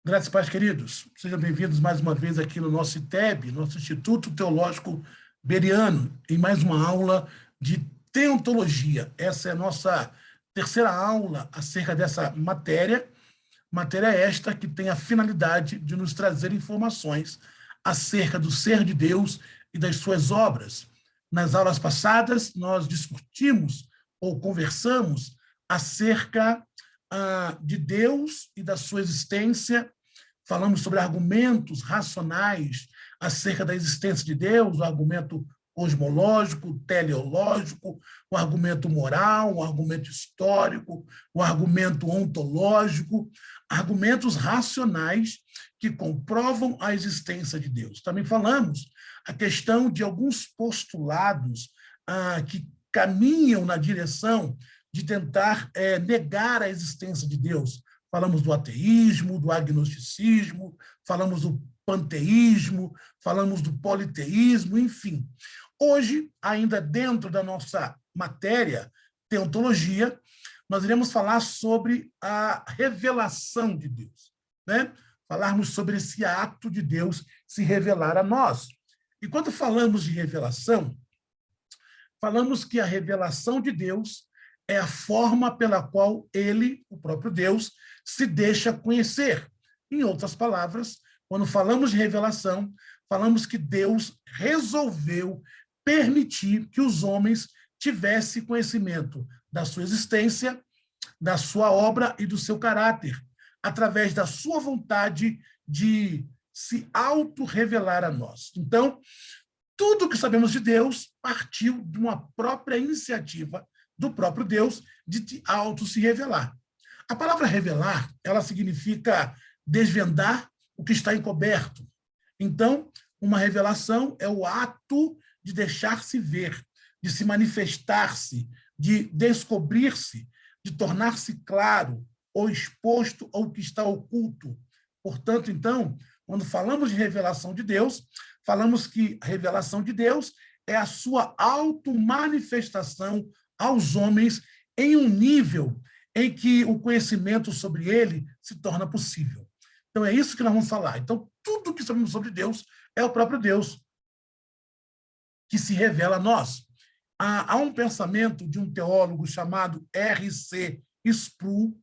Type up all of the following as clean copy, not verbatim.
Graças e paz, queridos. Sejam bem-vindos mais uma vez aqui no nosso ITEB, nosso Instituto Teológico Bereano, em mais uma aula de teontologia. Essa é a nossa terceira aula acerca dessa matéria esta que tem a finalidade de nos trazer informações acerca do ser de Deus e das suas obras. Nas aulas passadas, nós discutimos ou conversamos acerca de Deus e da sua existência. Falamos sobre argumentos racionais acerca da existência de Deus, o argumento cosmológico, teleológico, o argumento moral, o argumento histórico, o argumento ontológico, argumentos racionais que comprovam a existência de Deus. Também falamos a questão de alguns postulados que caminham na direção de tentar negar a existência de Deus. Falamos do ateísmo, do agnosticismo, falamos do panteísmo, falamos do politeísmo, enfim. Hoje, ainda dentro da nossa matéria, teontologia, nós iremos falar sobre a revelação de Deus, né? Falarmos sobre esse ato de Deus se revelar a nós. E quando falamos de revelação, falamos que a revelação de Deus é a forma pela qual ele, o próprio Deus, se deixa conhecer. Em outras palavras, quando falamos de revelação, falamos que Deus resolveu permitir que os homens tivessem conhecimento da sua existência, da sua obra e do seu caráter, através da sua vontade de se auto-revelar a nós. Então, tudo que sabemos de Deus partiu de uma própria iniciativa do próprio Deus de auto se revelar. A palavra revelar, ela significa desvendar o que está encoberto. Então, uma revelação é o ato de deixar-se ver, de se manifestar-se, de descobrir-se, de tornar-se claro ou exposto ao que está oculto. Portanto, então, quando falamos de revelação de Deus, falamos que a revelação de Deus é a sua automanifestação aos homens em um nível em que o conhecimento sobre ele se torna possível. Então, é isso que nós vamos falar. Então, tudo que sabemos sobre Deus é o próprio Deus que se revela a nós. Há um pensamento de um teólogo chamado R.C. Sproul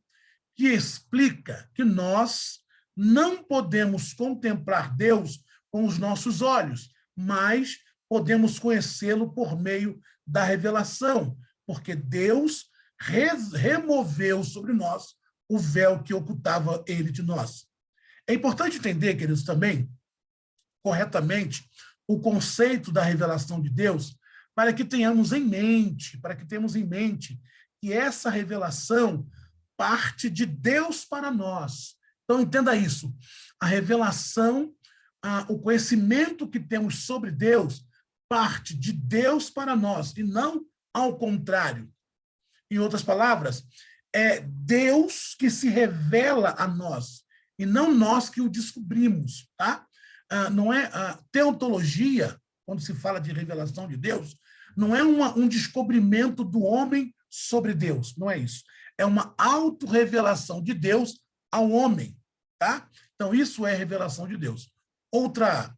que explica que nós não podemos contemplar Deus com os nossos olhos, mas podemos conhecê-lo por meio da revelação, porque Deus removeu sobre nós o véu que ocultava ele de nós. É importante entender, queridos, também, corretamente, o conceito da revelação de Deus, para que tenhamos em mente, que essa revelação parte de Deus para nós. Então, entenda isso. A revelação, o conhecimento que temos sobre Deus, parte de Deus para nós, e não ao contrário. Em outras palavras, é Deus que se revela a nós, e não nós que o descobrimos, tá? Não é a teontologia, quando se fala de revelação de Deus, não é um descobrimento do homem sobre Deus, não é isso. É uma autorrevelação de Deus ao homem, tá? Então, isso é revelação de Deus. Outra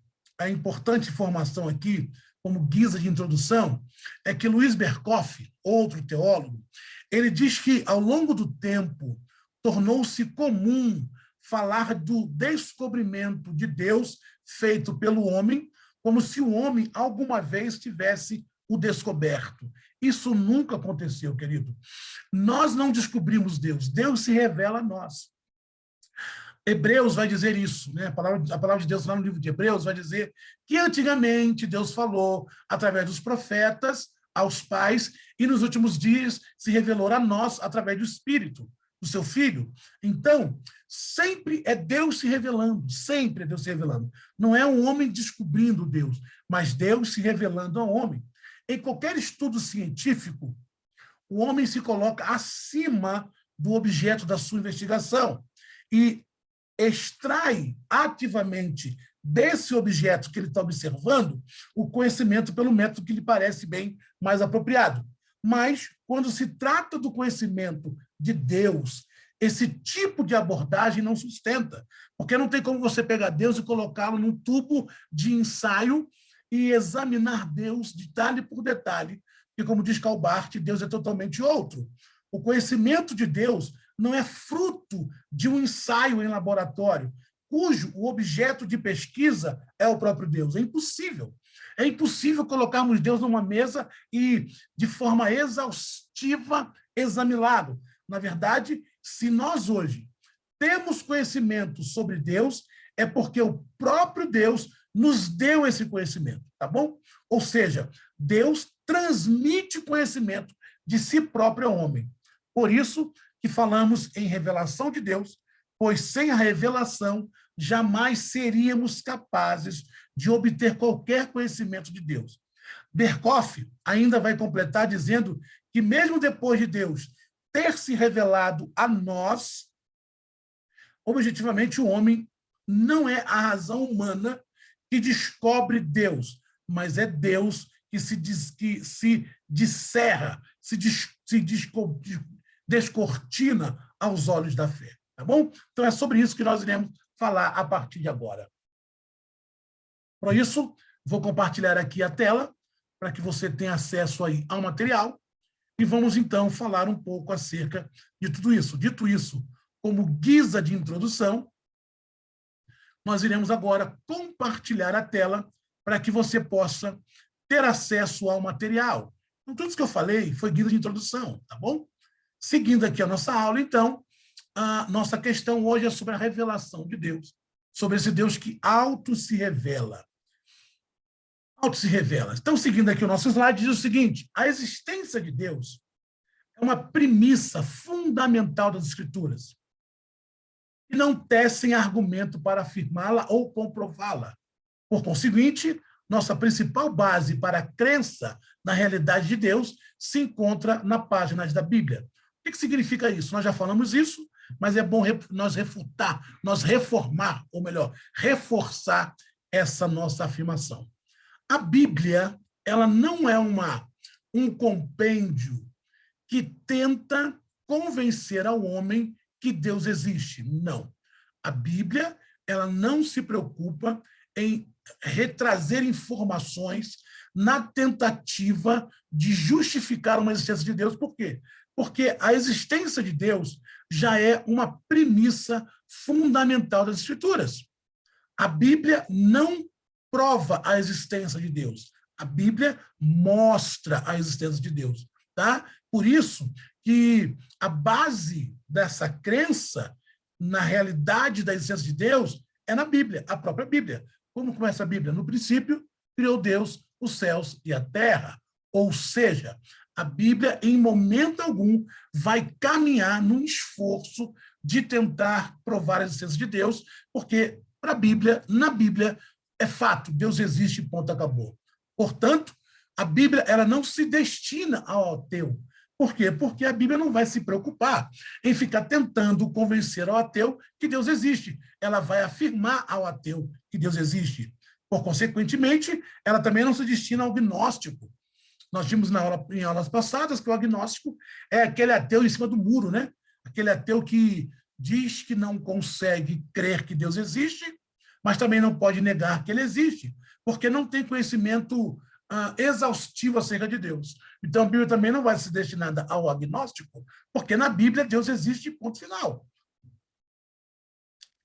importante informação aqui, como guisa de introdução, é que Luiz Berkoff, outro teólogo, ele diz que, ao longo do tempo, tornou-se comum falar do descobrimento de Deus feito pelo homem, como se o homem alguma vez tivesse o descoberto. Isso nunca aconteceu, querido. Nós não descobrimos Deus, Deus se revela a nós. Hebreus vai dizer isso, né? A palavra de Deus lá no livro de Hebreus vai dizer que antigamente Deus falou através dos profetas aos pais e nos últimos dias se revelou a nós através do Espírito, do seu Filho. Então, sempre é Deus se revelando, sempre é Deus se revelando. Não é um homem descobrindo Deus, mas Deus se revelando ao homem. Em qualquer estudo científico, o homem se coloca acima do objeto da sua investigação e extrai ativamente desse objeto que ele está observando o conhecimento pelo método que lhe parece bem mais apropriado. Mas, quando se trata do conhecimento de Deus esse tipo de abordagem não sustenta, porque não tem como você pegar Deus e colocá-lo num tubo de ensaio e examinar Deus detalhe por detalhe, e como diz Karl Barth, Deus é totalmente outro. O conhecimento de Deus não é fruto de um ensaio em laboratório, cujo o objeto de pesquisa é o próprio Deus. É impossível. É impossível colocarmos Deus numa mesa e, de forma exaustiva, examiná-lo. Na verdade, se nós hoje temos conhecimento sobre Deus, é porque o próprio Deus nos deu esse conhecimento, tá bom? Ou seja, Deus transmite conhecimento de si próprio ao homem. Por isso que falamos em revelação de Deus, pois sem a revelação jamais seríamos capazes de obter qualquer conhecimento de Deus. Berkoff ainda vai completar dizendo que mesmo depois de Deus ter se revelado a nós, objetivamente o homem não é a razão humana que descobre Deus, mas é Deus que se descerra, descortina aos olhos da fé. Tá bom? Então é sobre isso que nós iremos falar a partir de agora. Por isso, vou compartilhar aqui a tela para que você tenha acesso aí ao material e vamos então falar um pouco acerca de tudo isso. Dito isso, como guisa de introdução, nós iremos agora compartilhar a tela para que você possa ter acesso ao material. Então, tudo isso que eu falei foi guia de introdução, tá bom? Seguindo aqui a nossa aula, então, a nossa questão hoje é sobre a revelação de Deus, sobre esse Deus que auto se revela. Auto se revela. Então, seguindo aqui o nosso slide, diz o seguinte: a existência de Deus é uma premissa fundamental das Escrituras e não tecem argumento para afirmá-la ou comprová-la. Por conseguinte, nossa principal base para a crença na realidade de Deus se encontra na página da Bíblia. O que significa isso? Nós já falamos isso, mas é bom nós refutar, nós reformar, ou melhor, reforçar essa nossa afirmação. A Bíblia, ela não é um compêndio que tenta convencer ao homem que Deus existe. Não. A Bíblia, ela não se preocupa em retrazer informações na tentativa de justificar uma existência de Deus. Por quê? Porque a existência de Deus já é uma premissa fundamental das Escrituras. A Bíblia não prova a existência de Deus. A Bíblia mostra a existência de Deus, tá? Por isso que a base dessa crença na realidade da existência de Deus é na Bíblia, a própria Bíblia. Como começa a Bíblia? No princípio, criou Deus os céus e a terra. Ou seja, a Bíblia, em momento algum, vai caminhar num esforço de tentar provar a existência de Deus, porque para a Bíblia, na Bíblia, é fato, Deus existe, ponto, acabou. Portanto, a Bíblia ela não se destina ao ateu. Por quê? Porque a Bíblia não vai se preocupar em ficar tentando convencer ao ateu que Deus existe. Ela vai afirmar ao ateu que Deus existe. Por consequentemente, ela também não se destina ao gnóstico. Nós vimos em aulas passadas que o agnóstico é aquele ateu em cima do muro, né? Aquele ateu que diz que não consegue crer que Deus existe, mas também não pode negar que ele existe, porque não tem conhecimento exaustivo acerca de Deus. Então, a Bíblia também não vai ser destinada ao agnóstico, porque na Bíblia Deus existe, ponto final.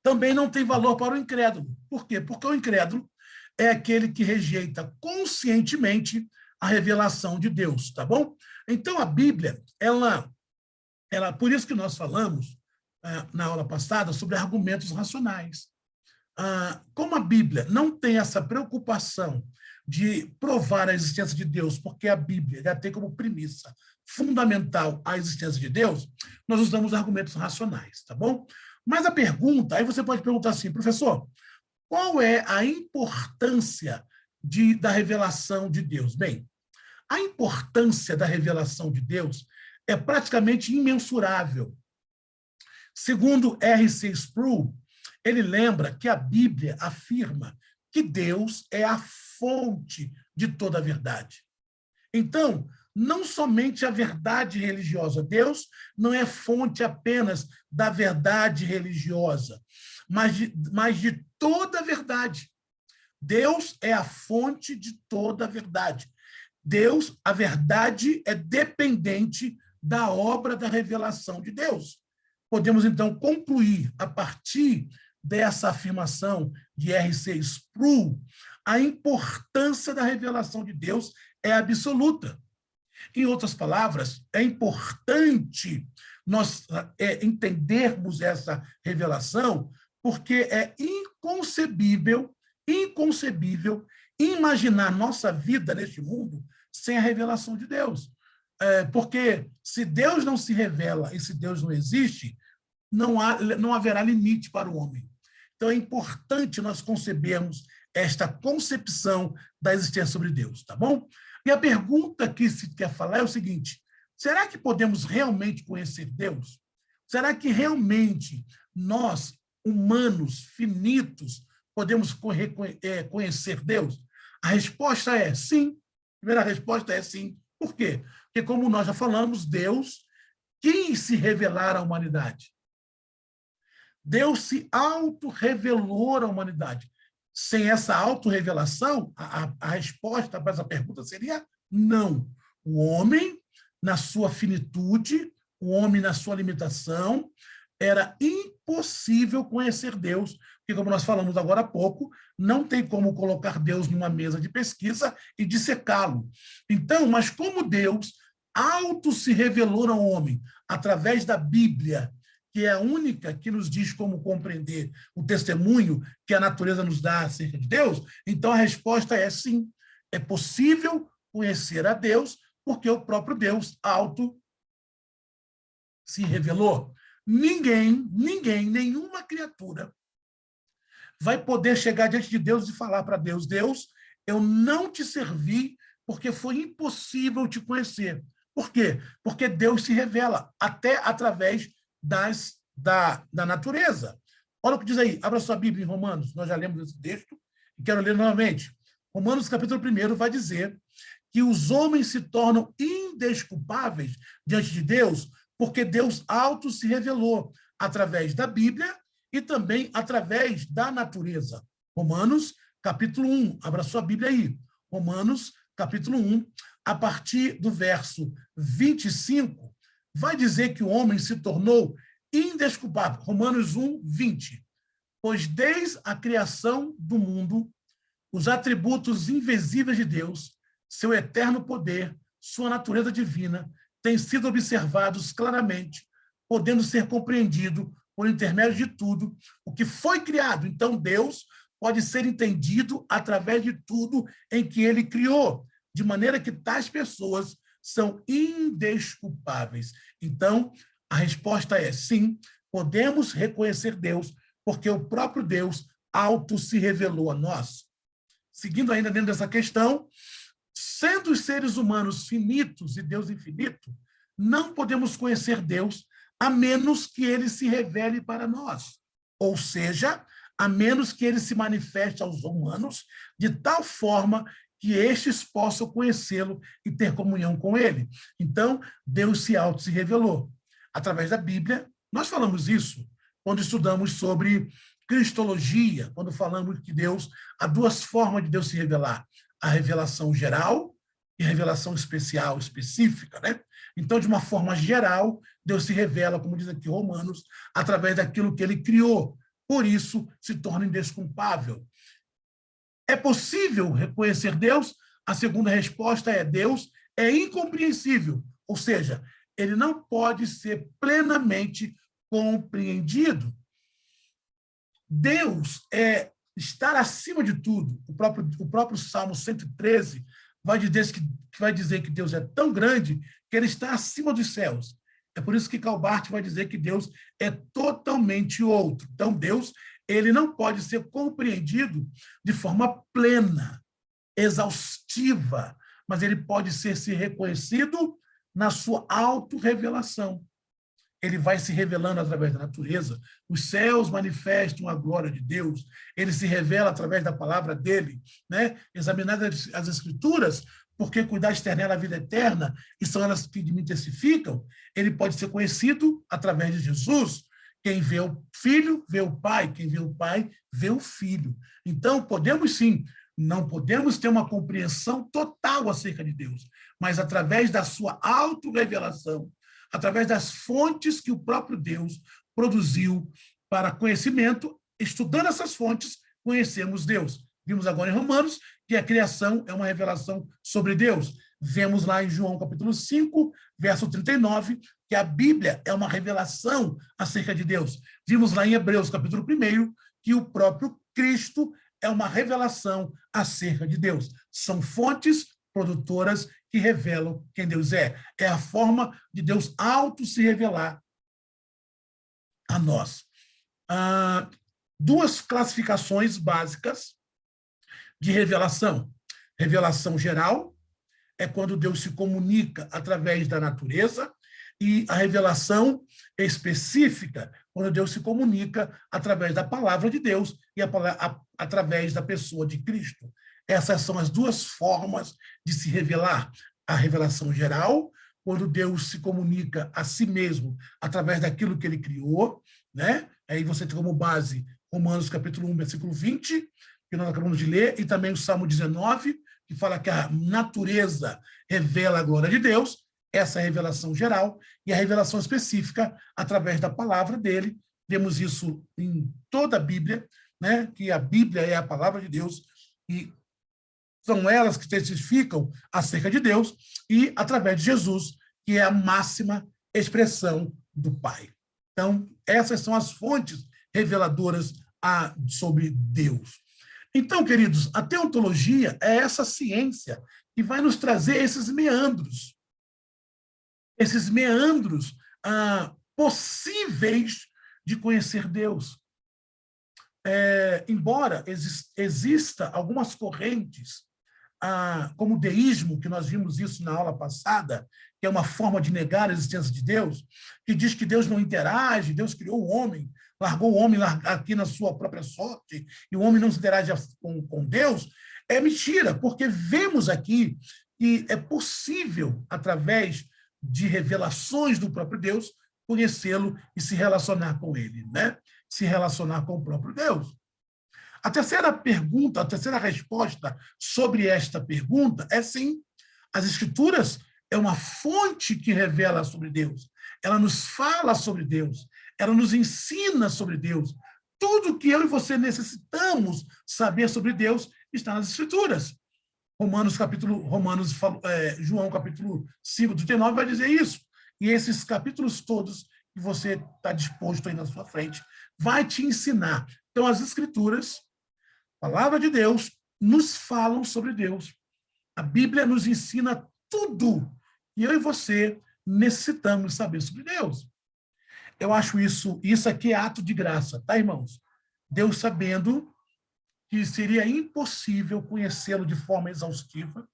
Também não tem valor para o incrédulo. Por quê? Porque o incrédulo é aquele que rejeita conscientemente a revelação de Deus, tá bom? Então, a Bíblia, ela por isso que nós falamos na aula passada sobre argumentos racionais. Como a Bíblia não tem essa preocupação de provar a existência de Deus, porque a Bíblia já tem como premissa fundamental a existência de Deus, nós usamos argumentos racionais, tá bom? Mas a pergunta, aí você pode perguntar assim, professor, qual é a importância da revelação de Deus? Bem, a importância da revelação de Deus é praticamente imensurável. Segundo R.C. Sproul, ele lembra que a Bíblia afirma que Deus é a fonte de toda a verdade. Então, não somente a verdade religiosa. Deus não é fonte apenas da verdade religiosa, mas de toda a verdade. Deus é a fonte de toda a verdade. Deus, a verdade é dependente da obra da revelação de Deus. Podemos, então, concluir, a partir dessa afirmação de R.C. Sproul, a importância da revelação de Deus é absoluta. Em outras palavras, é importante nós entendermos essa revelação, porque é inconcebível imaginar nossa vida neste mundo sem a revelação de Deus. Porque se Deus não se revela e se Deus não existe, não haverá limite para o homem. Então, é importante nós concebermos esta concepção da existência sobre Deus, tá bom? E a pergunta que se quer falar é o seguinte: será que podemos realmente conhecer Deus? Será que realmente nós, humanos finitos, podemos conhecer Deus? A resposta é sim. A primeira resposta é sim. Por quê? Porque, como nós já falamos, Deus quis se revelar à humanidade. Deus se autorrevelou à humanidade. Sem essa autorrevelação, a resposta para essa pergunta seria não. O homem, na sua finitude, o homem na sua limitação, era impossível conhecer Deus, porque, como nós falamos agora há pouco, não tem como colocar Deus numa mesa de pesquisa e dissecá-lo. Então, mas como Deus auto se revelou ao homem através da Bíblia, que é a única que nos diz como compreender o testemunho que a natureza nos dá acerca de Deus, então a resposta é sim. É possível conhecer a Deus, porque o próprio Deus auto se revelou. Nenhuma criatura vai poder chegar diante de Deus e falar para Deus: Deus, eu não te servi porque foi impossível te conhecer. Por quê? Porque Deus se revela até através da natureza. Olha o que diz aí, abra sua Bíblia em Romanos, nós já lemos esse texto, e quero ler novamente. Romanos, capítulo 1, vai dizer que os homens se tornam indesculpáveis diante de Deus, porque Deus auto se revelou através da Bíblia e também através da natureza. Romanos, capítulo 1, abra sua Bíblia aí. Romanos, capítulo 1, a partir do verso 25, vai dizer que o homem se tornou indesculpável. Romanos 1, 20. Pois desde a criação do mundo, os atributos invisíveis de Deus, seu eterno poder, sua natureza divina, têm sido observados claramente, podendo ser compreendido por intermédio de tudo o que foi criado. Então, Deus pode ser entendido através de tudo em que ele criou, de maneira que tais pessoas são indesculpáveis. Então, a resposta é sim, podemos reconhecer Deus, porque o próprio Deus auto se revelou a nós. Seguindo ainda dentro dessa questão, sendo os seres humanos finitos e Deus infinito, não podemos conhecer Deus a menos que ele se revele para nós. Ou seja, a menos que ele se manifeste aos humanos de tal forma que estes possam conhecê-lo e ter comunhão com ele. Então, Deus se revelou. Através da Bíblia, nós falamos isso quando estudamos sobre cristologia, quando falamos que Deus, há duas formas de Deus se revelar: a revelação geral e a revelação especial, específica, né? Então, de uma forma geral, Deus se revela, como diz aqui Romanos, através daquilo que ele criou. Por isso, se torna indesculpável. É possível reconhecer Deus? A segunda resposta é: Deus é incompreensível, ou seja, ele não pode ser plenamente compreendido. Deus é estar acima de tudo. O próprio Salmo 113 vai dizer que Deus é tão grande que ele está acima dos céus. É por isso que Calbart vai dizer que Deus é totalmente outro. Então, Deus, ele não pode ser compreendido de forma plena, exaustiva, mas ele pode ser reconhecido na sua autorrevelação. Ele vai se revelando através da natureza. Os céus manifestam a glória de Deus. Ele se revela através da palavra dele, né? Examinando as Escrituras, porque cuidar externar a vida eterna, e são elas que me testificam, ele pode ser conhecido através de Jesus. Quem vê o Filho, vê o Pai. Quem vê o Pai, vê o Filho. Então, podemos sim, não podemos ter uma compreensão total acerca de Deus, mas através da sua autorrevelação, através das fontes que o próprio Deus produziu para conhecimento, estudando essas fontes, conhecemos Deus. Vimos agora em Romanos que a criação é uma revelação sobre Deus. Vemos lá em João capítulo 5, verso 39, que a Bíblia é uma revelação acerca de Deus. Vimos lá em Hebreus capítulo 1, que o próprio Cristo é uma revelação acerca de Deus. São fontes produtoras que revelam quem Deus é. É a forma de Deus auto se revelar a nós. Duas classificações básicas de revelação. Revelação geral é quando Deus se comunica através da natureza, e a revelação específica, quando Deus se comunica através da palavra de Deus e através da pessoa de Cristo. Essas são as duas formas de se revelar. A revelação geral, quando Deus se comunica a si mesmo através daquilo que ele criou, né? Aí você tem como base Romanos capítulo 1, versículo 20, que nós acabamos de ler, e também o Salmo 19, que fala que a natureza revela a glória de Deus. Essa é a revelação geral, e a revelação específica através da palavra dele. Vemos isso em toda a Bíblia, né? Que a Bíblia é a palavra de Deus, e são elas que testificam acerca de Deus, e através de Jesus, que é a máxima expressão do Pai. Então, essas são as fontes reveladoras sobre Deus. Então, queridos, a teontologia é essa ciência que vai nos trazer esses meandros possíveis de conhecer Deus. Embora exista algumas correntes, como o deísmo, que nós vimos isso na aula passada, que é uma forma de negar a existência de Deus, que diz que Deus não interage, Deus criou o homem, largou o homem aqui na sua própria sorte, e o homem não se interage com Deus, é mentira, porque vemos aqui que é possível, através de revelações do próprio Deus, conhecê-lo e se relacionar com ele, né? Se relacionar com o próprio Deus. A terceira pergunta, a terceira resposta sobre esta pergunta é sim, as Escrituras é uma fonte que revela sobre Deus. Ela nos fala sobre Deus, ela nos ensina sobre Deus. Tudo que eu e você necessitamos saber sobre Deus está nas Escrituras. João capítulo 5, 39 vai dizer isso. E esses capítulos todos que você está disposto aí na sua frente, vai te ensinar. Então, as Escrituras, a palavra de Deus, nos falam sobre Deus. A Bíblia nos ensina tudo que eu e você necessitamos saber sobre Deus. Eu acho isso aqui é ato de graça, tá, irmãos? Deus sabendo que seria impossível conhecê-lo de forma exaustiva,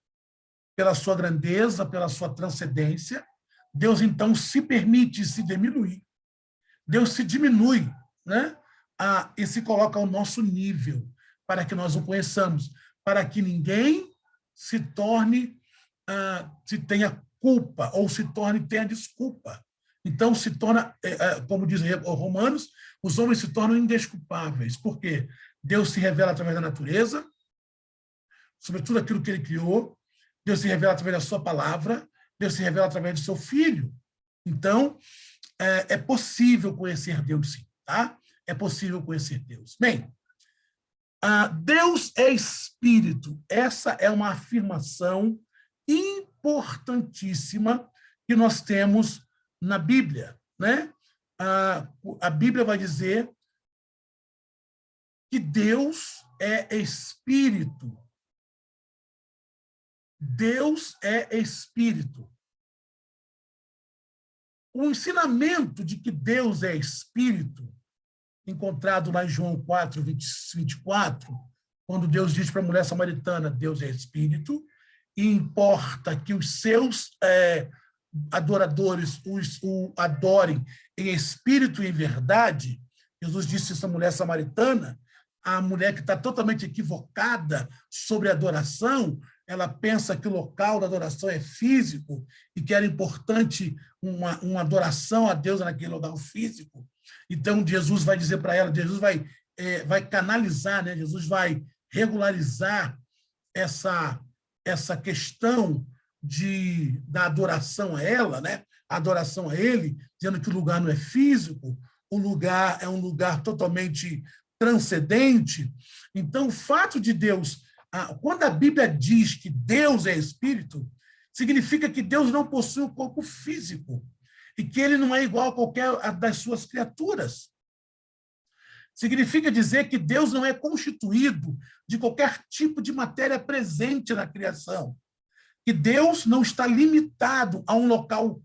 pela sua grandeza, pela sua transcendência, Deus, então, se permite se diminuir. Deus se diminui, né? E se coloca ao nosso nível, para que nós o conheçamos, para que ninguém se torne, se tenha culpa, ou tenha desculpa. Então, se torna, como diz Romanos, os homens se tornam indesculpáveis. Por quê? Deus se revela através da natureza, sobre tudo aquilo que ele criou. Deus se revela através da sua palavra. Deus se revela através do seu Filho. Então, é possível conhecer Deus, sim, tá? É possível conhecer Deus. Bem, Deus é Espírito. Essa é uma afirmação importantíssima que nós temos na Bíblia, né? A Bíblia vai dizer que Deus é Espírito. Deus é Espírito. O ensinamento de que Deus é Espírito, encontrado lá em João 4, 24, quando Deus diz para a mulher samaritana, Deus é Espírito, e importa que os seus adoradores o adorem em espírito e em verdade. Jesus disse isso à mulher samaritana, a mulher que está totalmente equivocada sobre adoração, ela pensa que o local da adoração é físico e que era importante uma adoração a Deus naquele local físico. Então, Jesus vai dizer para ela, Jesus vai canalizar, né? Jesus vai regularizar essa questão da adoração a ela, né? A adoração a ele, dizendo que o lugar não é físico, o lugar é um lugar totalmente transcendente. Então, o fato de Deus, quando a Bíblia diz que Deus é espírito, significa que Deus não possui um corpo físico e que ele não é igual a qualquer das suas criaturas. Significa dizer que Deus não é constituído de qualquer tipo de matéria presente na criação. Que Deus não está limitado a um local,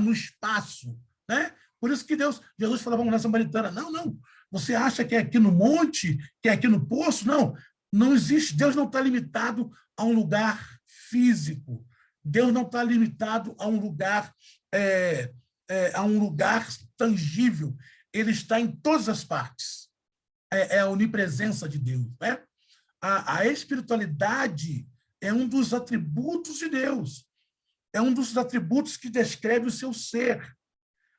no espaço, né? Por isso que Jesus falava na Samaritana, não, você acha que é aqui no monte, que é aqui no poço? Não existe, Deus não está limitado a um lugar físico, Deus não está limitado a um lugar, a um lugar tangível, ele está em todas as partes, é a onipresença de Deus, né? A espiritualidade é um dos atributos de Deus, é um dos atributos que descreve o seu ser.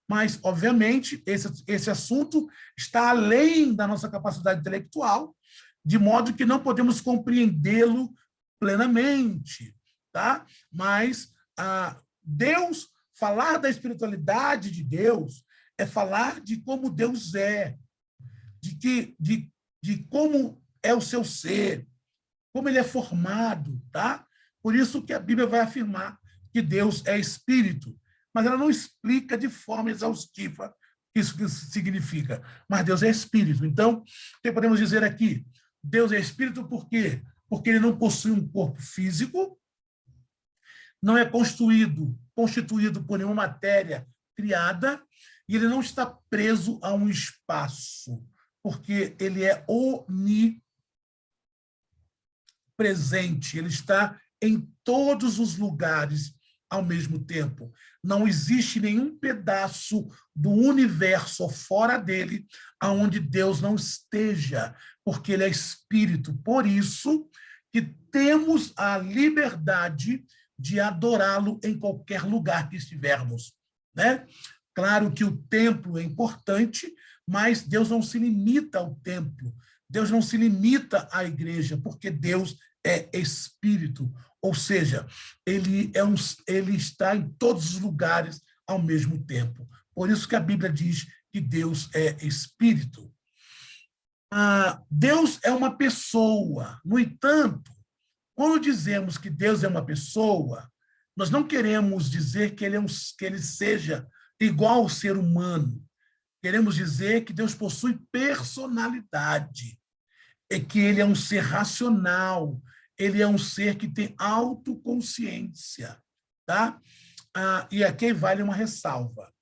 Mas, obviamente, esse assunto está além da nossa capacidade intelectual, de modo que não podemos compreendê-lo plenamente. Tá? Mas Deus, falar da espiritualidade de Deus, é falar de como Deus é, de como é o seu ser, como ele é formado, tá? Por isso que a Bíblia vai afirmar que Deus é espírito, mas ela não explica de forma exaustiva isso que significa, mas Deus é espírito. Então, o que podemos dizer aqui? Deus é espírito por quê? Porque ele não possui um corpo físico, não é constituído por nenhuma matéria criada, e ele não está preso a um espaço, porque ele é onipresente, ele está em todos os lugares ao mesmo tempo. Não existe nenhum pedaço do universo fora dele aonde Deus não esteja, porque ele é espírito. Por isso que temos a liberdade de adorá-lo em qualquer lugar que estivermos, né? Claro que o templo é importante, mas Deus não se limita ao templo, Deus não se limita à igreja, porque Deus é espírito, ou seja, ele está em todos os lugares ao mesmo tempo. Por isso que a Bíblia diz que Deus é espírito. Deus é uma pessoa. No entanto, quando dizemos que Deus é uma pessoa, nós não queremos dizer que ele seja igual ao ser humano. Queremos dizer que Deus possui personalidade, é que ele é um ser racional, ele é um ser que tem autoconsciência, tá? E aqui vale uma ressalva.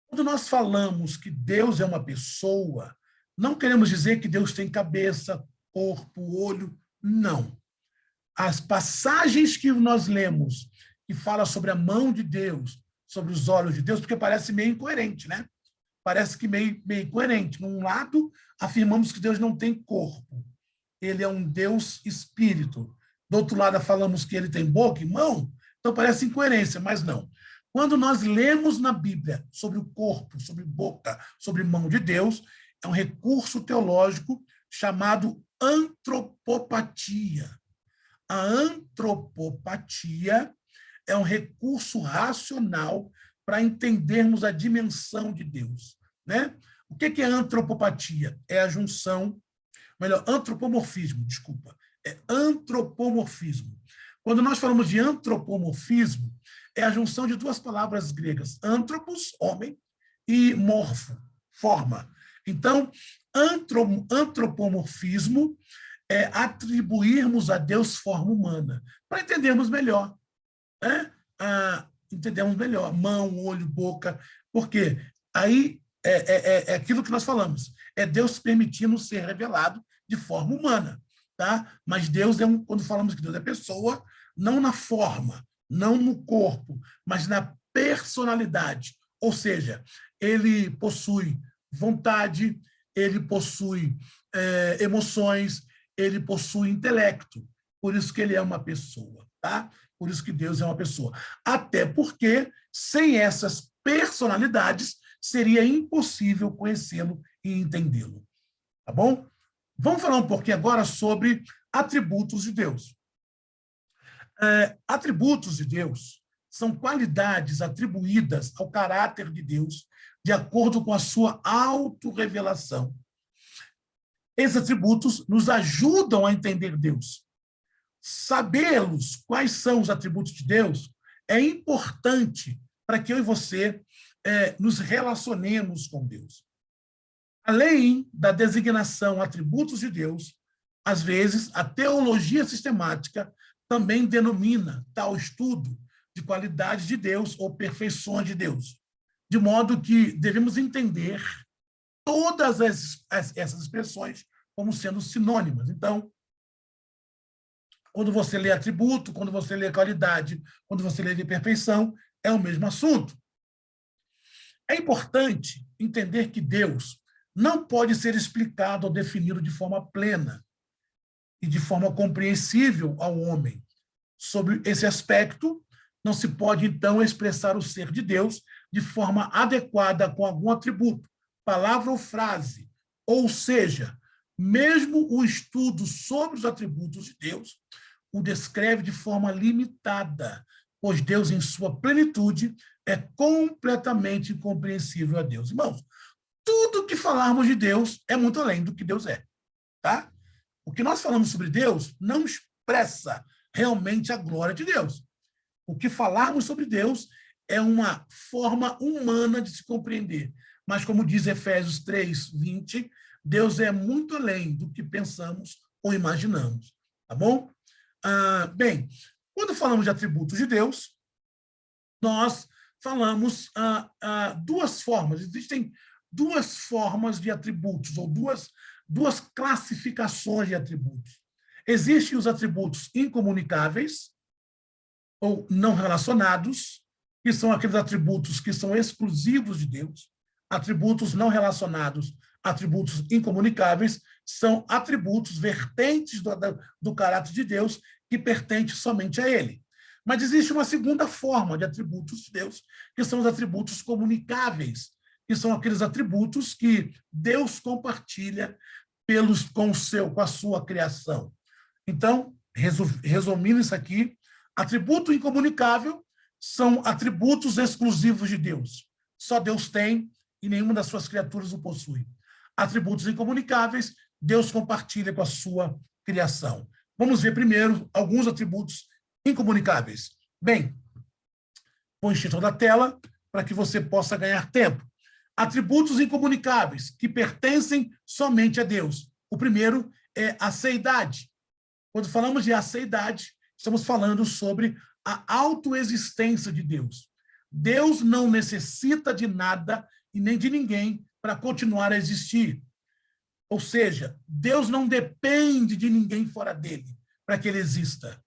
Quando nós falamos que Deus é uma pessoa, não queremos dizer que Deus tem cabeça, corpo, olho, não. As passagens que nós lemos, que fala sobre a mão de Deus, sobre os olhos de Deus, porque parece meio incoerente, né? Parece que meio incoerente. Num lado, afirmamos que Deus não tem corpo. Ele é um Deus espírito. Do outro lado, falamos que ele tem boca e mão. Então, parece incoerência, mas não. Quando nós lemos na Bíblia sobre o corpo, sobre boca, sobre mão de Deus, é um recurso teológico chamado antropopatia. A antropopatia é um recurso racional para entendermos a dimensão de Deus, né? O que é antropopatia? É a junção, melhor, antropomorfismo, desculpa, é antropomorfismo. Quando nós falamos de antropomorfismo, é a junção de duas palavras gregas, antropos, homem, e morfo, forma. Então, antropomorfismo é atribuirmos a Deus forma humana, para entendermos melhor, né? Entendemos melhor, mão, olho, boca, porque aí é aquilo que nós falamos, é Deus permitindo ser revelado de forma humana, tá? Mas Deus quando falamos que Deus é pessoa, não na forma, não no corpo, mas na personalidade, ou seja, ele possui vontade, ele possui emoções, ele possui intelecto, por isso que ele é uma pessoa, tá? Por isso que Deus é uma pessoa. Até porque, sem essas personalidades, seria impossível conhecê-lo e entendê-lo, tá bom? Vamos falar um pouquinho agora sobre atributos de Deus. Atributos de Deus são qualidades atribuídas ao caráter de Deus de acordo com a sua autorrevelação. Esses atributos nos ajudam a entender Deus. Sabê-los quais são os atributos de Deus é importante para que eu e você nos relacionemos com Deus. Além da designação atributos de Deus, às vezes a teologia sistemática também denomina tal estudo de qualidade de Deus ou perfeições de Deus, de modo que devemos entender todas essas expressões como sendo sinônimas. Então, quando você lê atributo, quando você lê qualidade, quando você lê de perfeição, é o mesmo assunto. É importante entender que Deus não pode ser explicado ou definido de forma plena e de forma compreensível ao homem. Sobre esse aspecto, não se pode, então, expressar o ser de Deus de forma adequada com algum atributo, palavra ou frase. Ou seja, mesmo o estudo sobre os atributos de Deus o descreve de forma limitada, pois Deus, em sua plenitude, é completamente incompreensível a Deus. Irmãos, tudo que falarmos de Deus é muito além do que Deus é, tá? O que nós falamos sobre Deus não expressa realmente a glória de Deus. O que falarmos sobre Deus é uma forma humana de se compreender. Mas, como diz Efésios 3:20, Deus é muito além do que pensamos ou imaginamos. Tá bom? Bem, quando falamos de atributos de Deus, nós falamos duas formas. Existem duas formas de atributos, ou duas classificações de atributos. Existem os atributos incomunicáveis, ou não relacionados, que são aqueles atributos que são exclusivos de Deus. Atributos não relacionados, atributos incomunicáveis, são atributos vertentes do caráter de Deus que pertence somente a Ele. Mas existe uma segunda forma de atributos de Deus, que são os atributos comunicáveis, que são aqueles atributos que Deus compartilha com a sua criação. Então, resumindo isso aqui, atributo incomunicável são atributos exclusivos de Deus. Só Deus tem e nenhuma das suas criaturas o possui. Atributos incomunicáveis, Deus compartilha com a sua criação. Vamos ver primeiro alguns atributos incomunicáveis. Bem, põe o título da tela para que você possa ganhar tempo. Atributos incomunicáveis que pertencem somente a Deus. O primeiro é a seidade. Quando falamos de aceidade, estamos falando sobre a autoexistência de Deus. Deus não necessita de nada e nem de ninguém para continuar a existir. Ou seja, Deus não depende de ninguém fora dele para que ele exista.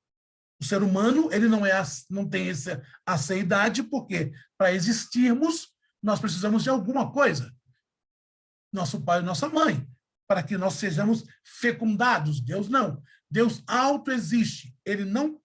O ser humano ele não tem essa aceidade, porque para existirmos, nós precisamos de alguma coisa. Nosso pai e nossa mãe, para que nós sejamos fecundados. Deus não. Deus autoexiste. Ele não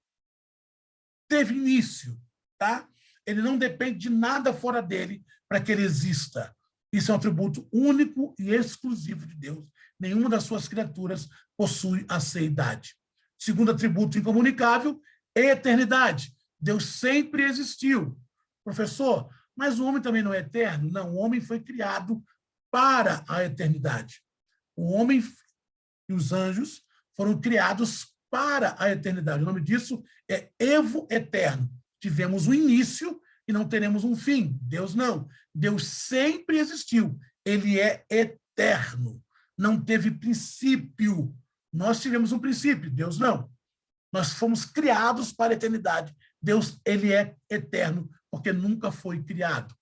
teve início, tá? Ele não depende de nada fora dele para que ele exista. Isso é um atributo único e exclusivo de Deus. Nenhuma das suas criaturas possui a seidade. Segundo atributo incomunicável, eternidade. Deus sempre existiu. Professor, mas o homem também não é eterno? Não, o homem foi criado para a eternidade. O homem e os anjos foram criados para a eternidade. O nome disso é evo eterno. Tivemos um início e não teremos um fim. Deus não. Deus sempre existiu. Ele é eterno. Não teve princípio. Nós tivemos um princípio, Deus não. Nós fomos criados para a eternidade. Deus, ele é eterno, porque nunca foi criado.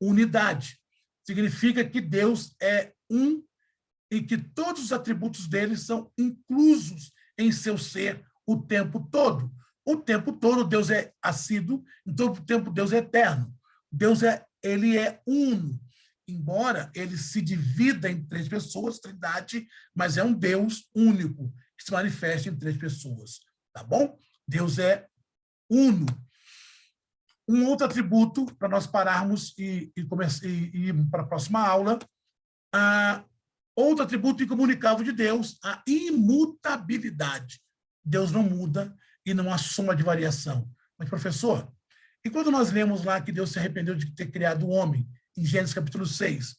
Unidade significa que Deus é um e que todos os atributos dele são inclusos em seu ser o tempo todo. O tempo todo Deus é assíduo, em todo o tempo Deus é eterno. Ele é uno, embora ele se divida em três pessoas, trindade, mas é um Deus único. que se manifesta em 3 pessoas, tá bom? Deus é uno. Um outro atributo, para nós pararmos e ir para a próxima aula, outro atributo incomunicável de Deus, a imutabilidade. Deus não muda e não há soma de variação. Mas, professor, e quando nós lemos lá que Deus se arrependeu de ter criado o homem, em Gênesis capítulo 6,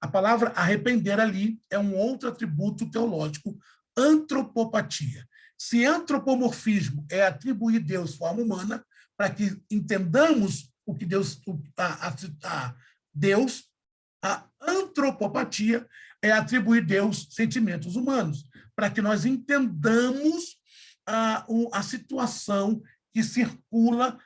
a palavra arrepender ali é um outro atributo teológico, antropopatia. Se antropomorfismo é atribuir Deus forma humana, para que entendamos o que Deus, Deus, a antropopatia é atribuir Deus sentimentos humanos, para que nós entendamos a situação que circula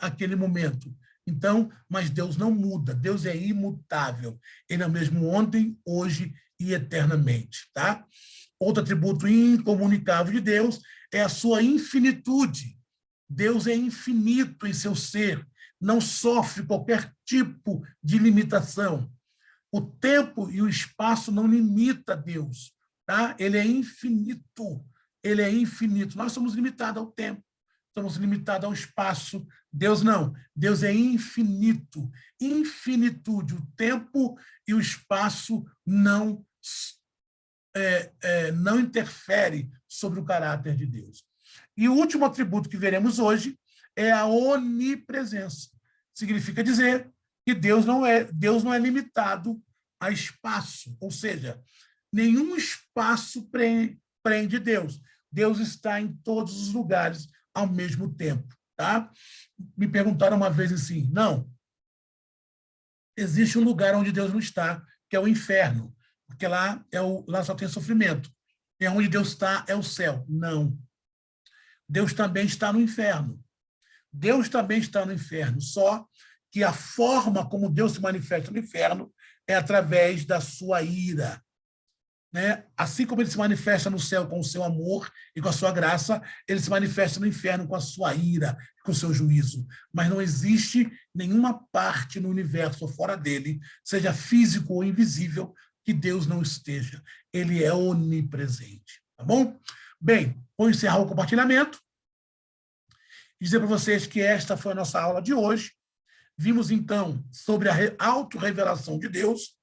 aquele momento. Então, mas Deus não muda, Deus é imutável. Ele é o mesmo ontem, hoje e eternamente, tá? Outro atributo incomunicável de Deus é a sua infinitude. Deus é infinito em seu ser, não sofre qualquer tipo de limitação. O tempo e o espaço não limita Deus, tá? Ele é infinito, ele é infinito. Nós somos limitados ao tempo, somos limitados ao espaço. Deus não, Deus é infinito, infinitude. O tempo e o espaço não interfere sobre o caráter de Deus. E o último atributo que veremos hoje é a onipresença. Significa dizer que Deus não é limitado a espaço, ou seja, nenhum espaço prende Deus. Deus está em todos os lugares ao mesmo tempo, tá? Me perguntaram uma vez assim, não, existe um lugar onde Deus não está, que é o inferno, porque lá só tem sofrimento. E onde Deus está é o céu. Não. Deus também está no inferno. Deus também está no inferno, só que a forma como Deus se manifesta no inferno é através da sua ira. Né? Assim como ele se manifesta no céu com o seu amor e com a sua graça, ele se manifesta no inferno com a sua ira, com o seu juízo. Mas não existe nenhuma parte no universo ou fora dele, seja físico ou invisível, que Deus não esteja. Ele é onipresente. Tá bom? Bem, vou encerrar o compartilhamento e dizer para vocês que esta foi a nossa aula de hoje. Vimos, então, sobre a autorrevelação de Deus,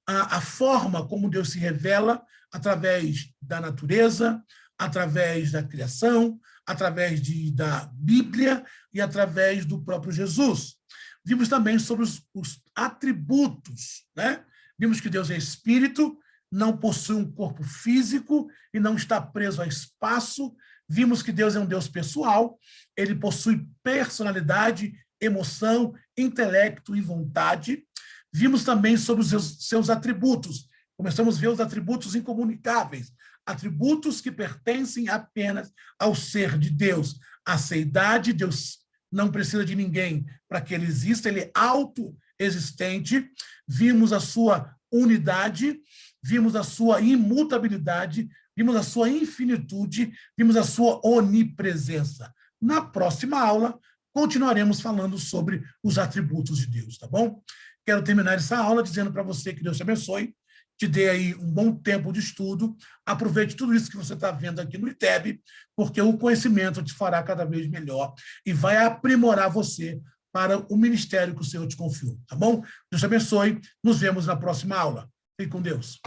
a forma como Deus se revela através da natureza, através da criação, através da Bíblia e através do próprio Jesus. Vimos também sobre os atributos, né? Vimos que Deus é espírito, não possui um corpo físico e não está preso a espaço. Vimos que Deus é um Deus pessoal, ele possui personalidade, emoção, intelecto e vontade. Vimos também sobre os seus atributos. Começamos a ver os atributos incomunicáveis, atributos que pertencem apenas ao ser de Deus. A seidade, Deus não precisa de ninguém para que ele exista, ele é autoexistente. Vimos a sua unidade, vimos a sua imutabilidade, vimos a sua infinitude, vimos a sua onipresença. Na próxima aula, continuaremos falando sobre os atributos de Deus, tá bom? Quero terminar essa aula dizendo para você que Deus te abençoe, te dê aí um bom tempo de estudo, aproveite tudo isso que você está vendo aqui no ITEB, porque o conhecimento te fará cada vez melhor e vai aprimorar você para o ministério que o Senhor te confiou, tá bom? Deus te abençoe, nos vemos na próxima aula. Fique com Deus.